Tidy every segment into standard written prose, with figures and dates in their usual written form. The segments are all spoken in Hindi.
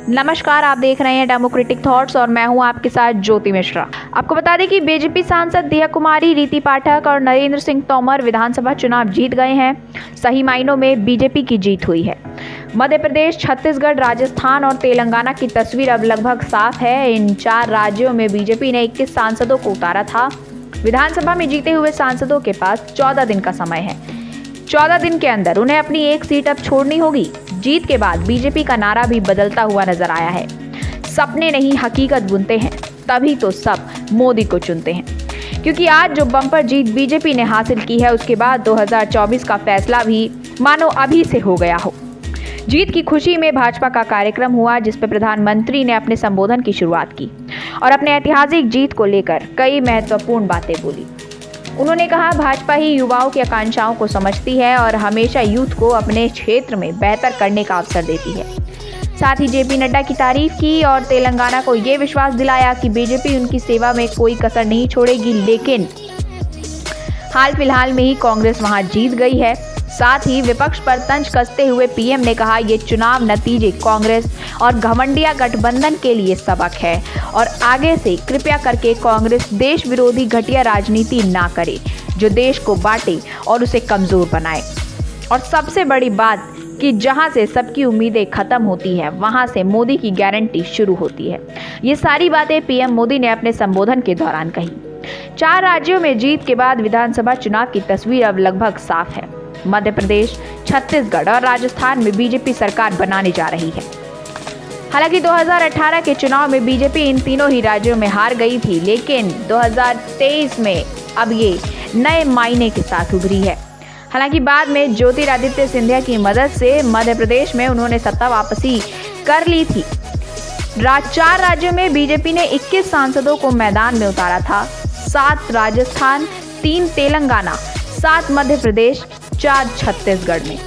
नमस्कार, आप देख रहे हैं डेमोक्रेटिक थॉट्स और मैं हूं आपके साथ ज्योति मिश्रा। आपको बता दें कि बीजेपी सांसद दिया कुमारी, रीति पाठक और नरेंद्र सिंह तोमर विधानसभा चुनाव जीत गए हैं। सही मायनों में बीजेपी की जीत हुई है। मध्य प्रदेश, छत्तीसगढ़, राजस्थान और तेलंगाना की तस्वीर अब लगभग साफ है। इन 4 राज्यों में बीजेपी ने 21 सांसदों को उतारा था। विधानसभा में जीते हुए सांसदों के पास 14 दिन का समय है। 14 दिन के अंदर उन्हें अपनी एक सीट अब छोड़नी होगी। जीत के बाद बीजेपी का नारा भी बदलता हुआ नजर आया है। सपने नहीं हकीकत बुनते हैं, तभी तो सब मोदी को चुनते हैं। क्योंकि आज जो बम्पर जीत बीजेपी ने हासिल की है, उसके बाद 2024 का फैसला भी मानो अभी से हो गया हो। जीत की खुशी में भाजपा का कार्यक्रम हुआ, जिस पर प्रधानमंत्री ने अपने संबोधन की शुरुआत की और अपने ऐतिहासिक जीत को लेकर कई महत्वपूर्ण बातें बोली। उन्होंने कहा, भाजपा ही युवाओं की आकांक्षाओं को समझती है और हमेशा यूथ को अपने क्षेत्र में बेहतर करने का अवसर देती है। साथ ही जेपी नड्डा की तारीफ की और तेलंगाना को ये विश्वास दिलाया कि बीजेपी उनकी सेवा में कोई कसर नहीं छोड़ेगी। लेकिन हाल फिलहाल में ही कांग्रेस वहां जीत गई है। साथ ही विपक्ष पर तंज कसते हुए पीएम ने कहा, ये चुनाव नतीजे कांग्रेस और घमंडिया गठबंधन के लिए सबक है और आगे से कृपया करके कांग्रेस देश विरोधी घटिया राजनीति ना करे, जो देश को बांटे और उसे कमजोर बनाए। और सबसे बड़ी बात कि जहां से सबकी उम्मीदें खत्म होती है, वहां से मोदी की गारंटी शुरू होती है। ये सारी बातें पीएम मोदी ने अपने संबोधन के दौरान कही। 4 राज्यों में जीत के बाद विधानसभा चुनाव की तस्वीर अब लगभग साफ है। मध्य प्रदेश, छत्तीसगढ़ और राजस्थान में बीजेपी सरकार बनाने जा रही है। हालांकि 2018 के चुनाव में बीजेपी इन तीनों ही राज्यों में हार गई थी, लेकिन 2023 में अब ये नए मायने के साथ उभरी है। हालांकि बाद में ज्योतिरादित्य सिंधिया की मदद से मध्य प्रदेश में उन्होंने सत्ता वापसी कर ली थी। 4 राज्यों में बीजेपी ने 21 सांसदों को मैदान में उतारा था। 7 राजस्थान, 3 तेलंगाना, 7 मध्य प्रदेश, 4 छत्तीसगढ़ में।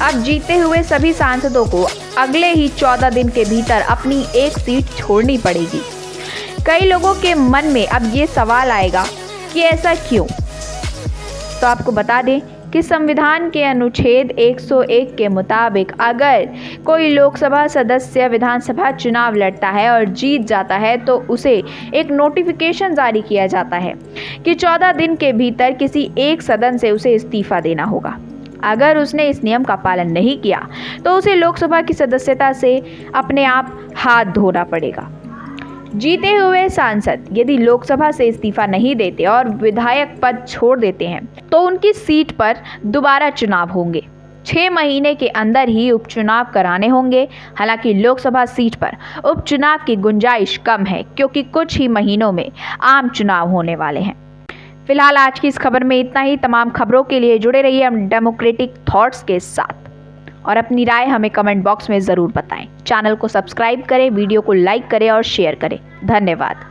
अब जीते हुए सभी सांसदों को अगले ही 14 दिन के भीतर अपनी एक सीट छोड़नी पड़ेगी। कई लोगों के मन में अब ये सवाल आएगा कि ऐसा क्यों? तो आपको बता दें कि संविधान के अनुच्छेद 101 के मुताबिक अगर कोई लोकसभा सदस्य विधानसभा चुनाव लड़ता है और जीत जाता है, तो उसे एक नोटिफिकेशन जारी किया जाता है कि 14 दिन के भीतर किसी एक सदन से उसे इस्तीफा देना होगा। अगर उसने इस नियम का पालन नहीं किया तो उसे लोकसभा की सदस्यता से अपने आप हाथ धोना पड़ेगा। जीते हुए सांसद यदि लोकसभा से इस्तीफा नहीं देते और विधायक पद छोड़ देते हैं, तो उनकी सीट पर दोबारा चुनाव होंगे। 6 महीने के अंदर ही उपचुनाव कराने होंगे। हालांकि लोकसभा सीट पर उपचुनाव की गुंजाइश कम है, क्योंकि कुछ ही महीनों में आम चुनाव होने वाले हैं। फिलहाल आज की इस खबर में इतना ही। तमाम खबरों के लिए जुड़े रहिए हम डेमोक्रेटिक थॉट्स के साथ और अपनी राय हमें कमेंट बॉक्स में ज़रूर बताएं। चैनल को सब्सक्राइब करें, वीडियो को लाइक करें और शेयर करें। धन्यवाद।